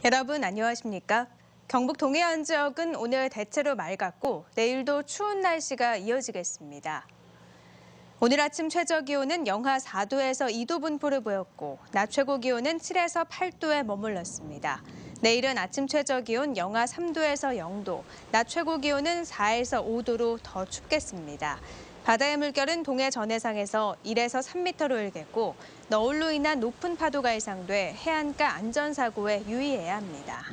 여러분 안녕하십니까? 경북 동해안 지역은 오늘 대체로 맑았고 내일도 추운 날씨가 이어지겠습니다. 오늘 아침 최저 기온은 영하 4도에서 2도 분포를 보였고 낮 최고 기온은 7에서 8도에 머물렀습니다. 내일은 아침 최저 기온 영하 3도에서 0도, 낮 최고 기온은 4에서 5도로 더 춥겠습니다. 바다의 물결은 동해 전해상에서 1에서 3m로 일겠고 너울로 인한 높은 파도가 예상돼 해안가 안전사고에 유의해야 합니다.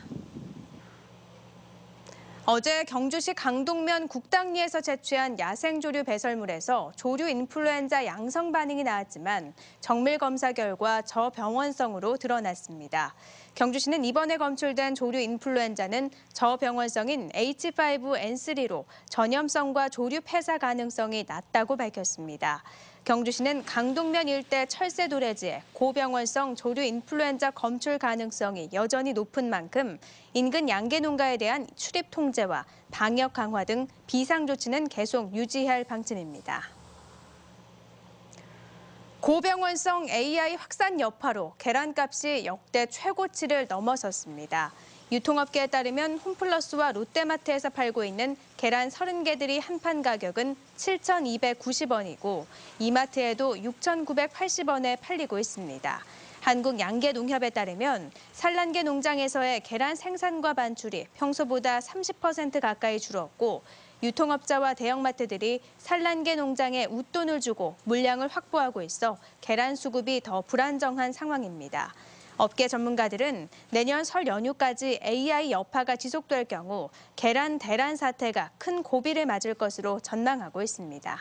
어제 경주시 강동면 국당리에서 채취한 야생조류 배설물에서 조류 인플루엔자 양성 반응이 나왔지만 정밀 검사 결과 저병원성으로 드러났습니다. 경주시는 이번에 검출된 조류 인플루엔자는 저병원성인 H5N3로 전염성과 조류 폐사 가능성이 낮다고 밝혔습니다. 경주시는 강동면 일대 철새 도래지에 고병원성 조류 인플루엔자 검출 가능성이 여전히 높은 만큼 인근 양계 농가에 대한 출입 통제와 방역 강화 등 비상 조치는 계속 유지할 방침입니다. 고병원성 AI 확산 여파로 계란값이 역대 최고치를 넘어섰습니다. 유통업계에 따르면 홈플러스와 롯데마트에서 팔고 있는 계란 30개들이 한 판 가격은 7,290원이고 이마트에도 6,980원에 팔리고 있습니다. 한국양계농협에 따르면 산란계 농장에서의 계란 생산과 반출이 평소보다 30% 가까이 줄었고 유통업자와 대형마트들이 산란계 농장에 웃돈을 주고 물량을 확보하고 있어 계란 수급이 더 불안정한 상황입니다. 업계 전문가들은 내년 설 연휴까지 AI 여파가 지속될 경우 계란 대란 사태가 큰 고비를 맞을 것으로 전망하고 있습니다.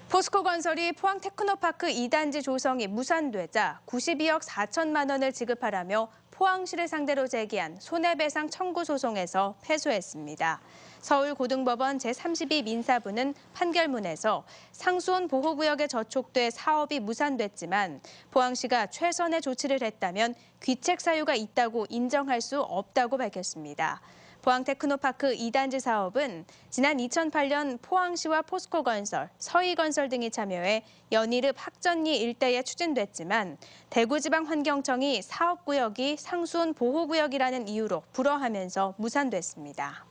포스코건설이 포항 테크노파크 2단지 조성이 무산되자 92억 4천만 원을 지급하라며 포항시를 상대로 제기한 손해배상 청구 소송에서 패소했습니다. 서울고등법원 제32 민사부는 판결문에서 상수원 보호구역에 저촉돼 사업이 무산됐지만 포항시가 최선의 조치를 했다면 귀책 사유가 있다고 인정할 수 없다고 밝혔습니다. 포항 테크노파크 2단지 사업은 지난 2008년 포항시와 포스코건설, 서희건설 등이 참여해 연이릅 학전리 일대에 추진됐지만 대구지방환경청이 사업구역이 상수원 보호구역이라는 이유로 불허하면서 무산됐습니다.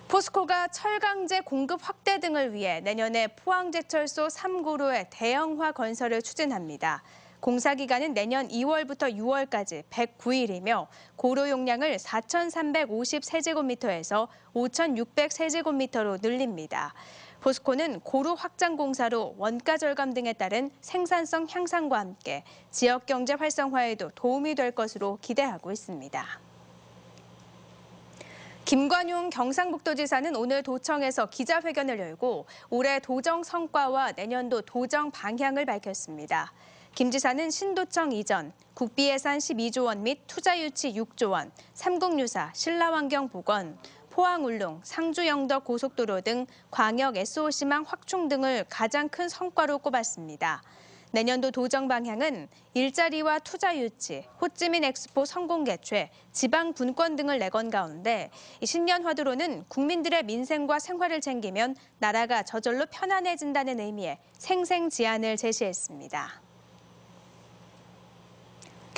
포스코가 철강제 공급 확대 등을 위해 내년에 포항제철소 3고로의 대형화 건설을 추진합니다. 공사 기간은 내년 2월부터 6월까지 109일이며 고로 용량을 4,350세제곱미터에서 5,600세제곱미터로 늘립니다. 포스코는 고로 확장 공사로 원가 절감 등에 따른 생산성 향상과 함께 지역 경제 활성화에도 도움이 될 것으로 기대하고 있습니다. 김관용 경상북도지사는 오늘 도청에서 기자회견을 열고 올해 도정 성과와 내년도 도정 방향을 밝혔습니다. 김 지사는 신도청 이전, 국비 예산 12조 원 및 투자 유치 6조 원, 삼국유사, 신라환경 복원, 포항 울릉, 상주 영덕 고속도로 등 광역 SOC망 확충 등을 가장 큰 성과로 꼽았습니다. 내년도 도정 방향은 일자리와 투자 유치, 호찌민 엑스포 성공 개최, 지방 분권 등을 내건 가운데 신년 화두로는 국민들의 민생과 생활을 챙기면 나라가 저절로 편안해진다는 의미의 생생지안을 제시했습니다.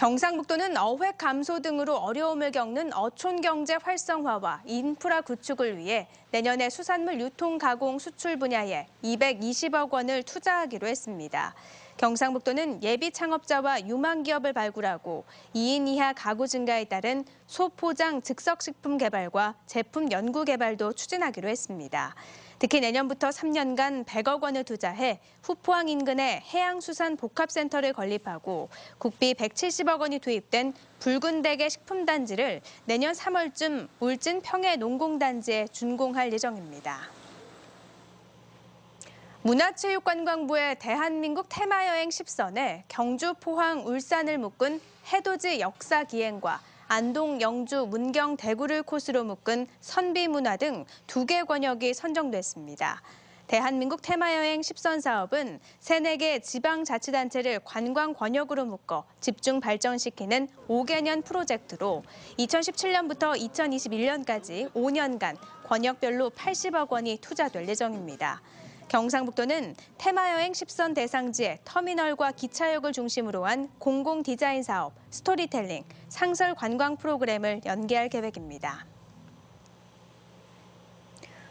경상북도는 어획 감소 등으로 어려움을 겪는 어촌 경제 활성화와 인프라 구축을 위해 내년에 수산물 유통 가공 수출 분야에 220억 원을 투자하기로 했습니다. 경상북도는 예비 창업자와 유망 기업을 발굴하고 2인 이하 가구 증가에 따른 소포장 즉석식품 개발과 제품 연구 개발도 추진하기로 했습니다. 특히 내년부터 3년간 100억 원을 투자해 후포항 인근에 해양수산복합센터를 건립하고 국비 170억 원이 투입된 붉은 대게 식품단지를 내년 3월쯤 울진 평해농공단지에 준공할 예정입니다. 문화체육관광부의 대한민국 테마여행 10선에 경주, 포항, 울산을 묶은 해돋이 역사기행과 안동, 영주, 문경, 대구를 코스로 묶은 선비문화 등 2개 권역이 선정됐습니다. 대한민국 테마여행 10선 사업은 3-4개 지방자치단체를 관광 권역으로 묶어 집중 발전시키는 5개년 프로젝트로 2017년부터 2021년까지 5년간 권역별로 80억 원이 투자될 예정입니다. 경상북도는 테마여행 10선 대상지에 터미널과 기차역을 중심으로 한 공공 디자인 사업, 스토리텔링, 상설 관광 프로그램을 연계할 계획입니다.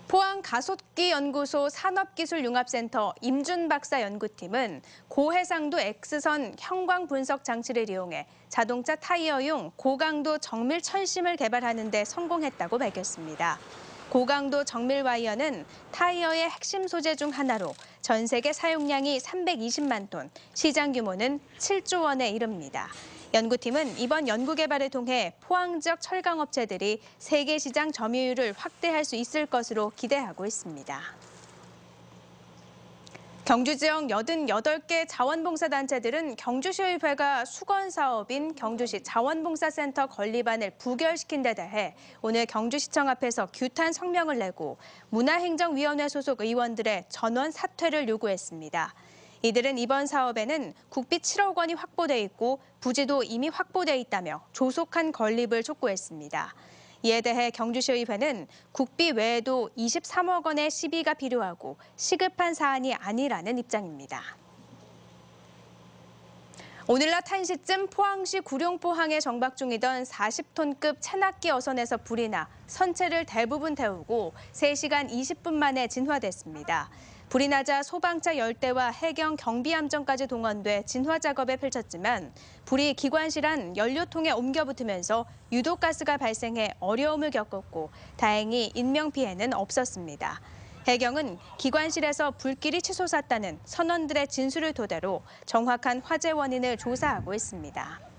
포항 가속기 연구소 산업기술융합센터 임준 박사 연구팀은 고해상도 X선 형광 분석 장치를 이용해 자동차 타이어용 고강도 정밀 천심을 개발하는 데 성공했다고 밝혔습니다. 고강도 정밀 와이어는 타이어의 핵심 소재 중 하나로 전 세계 사용량이 320만 톤, 시장 규모는 7조 원에 이릅니다. 연구팀은 이번 연구 개발을 통해 포항 지역 철강업체들이 세계 시장 점유율을 확대할 수 있을 것으로 기대하고 있습니다. 경주 지역 88개 자원봉사단체들은 경주시의회가 수건 사업인 경주시 자원봉사센터 건립안을 부결시킨 데 대해 오늘 경주시청 앞에서 규탄 성명을 내고 문화행정위원회 소속 의원들의 전원 사퇴를 요구했습니다. 이들은 이번 사업에는 국비 7억 원이 확보돼 있고 부지도 이미 확보돼 있다며 조속한 건립을 촉구했습니다. 이에 대해 경주시의회는 국비 외에도 23억 원의 시비가 필요하고 시급한 사안이 아니라는 입장입니다. 오늘 낮 1시쯤 포항시 구룡포항에 정박 중이던 40톤급 체납기 어선에서 불이 나 선체를 대부분 태우고 3시간 20분 만에 진화됐습니다. 불이 나자 소방차 10대와 해경 경비함정까지 동원돼 진화 작업에 펼쳤지만 불이 기관실 안 연료통에 옮겨 붙으면서 유독가스가 발생해 어려움을 겪었고 다행히 인명피해는 없었습니다. 해경은 기관실에서 불길이 치솟았다는 선원들의 진술을 토대로 정확한 화재 원인을 조사하고 있습니다.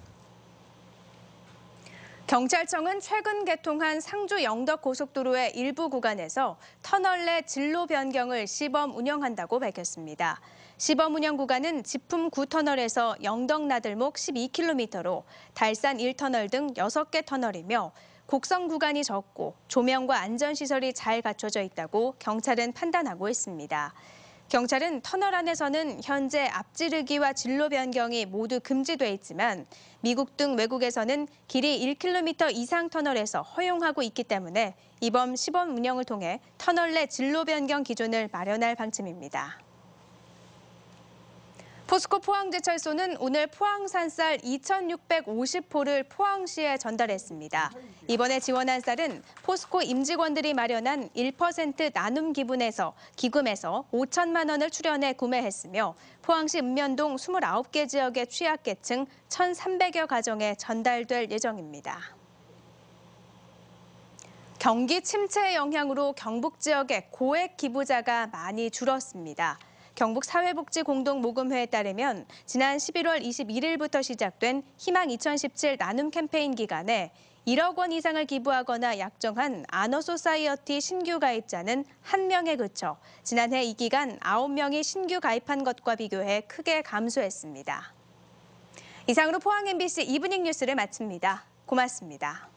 경찰청은 최근 개통한 상주 영덕 고속도로의 일부 구간에서 터널 내 진로 변경을 시범 운영한다고 밝혔습니다. 시범 운영 구간은 지품 9터널에서 영덕 나들목 12km로 달산 1터널 등 6개 터널이며 곡선 구간이 적고 조명과 안전시설이 잘 갖춰져 있다고 경찰은 판단하고 있습니다. 경찰은 터널 안에서는 현재 앞지르기와 진로 변경이 모두 금지돼 있지만 미국 등 외국에서는 길이 1km 이상 터널에서 허용하고 있기 때문에 이번 시범 운영을 통해 터널 내 진로 변경 기준을 마련할 방침입니다. 포스코 포항제철소는 오늘 포항산 쌀 2,650포를 포항시에 전달했습니다. 이번에 지원한 쌀은 포스코 임직원들이 마련한 1% 나눔 기금에서 5천만 원을 출연해 구매했으며 포항시 읍면동 29개 지역의 취약계층 1,300여 가정에 전달될 예정입니다. 경기 침체의 영향으로 경북 지역의 고액 기부자가 많이 줄었습니다. 경북사회복지공동모금회에 따르면 지난 11월 21일부터 시작된 희망 2017 나눔 캠페인 기간에 1억 원 이상을 기부하거나 약정한 아너소사이어티 신규 가입자는 1명에 그쳐 지난해 이 기간 9명이 신규 가입한 것과 비교해 크게 감소했습니다. 이상으로 포항 MBC 이브닝 뉴스를 마칩니다. 고맙습니다.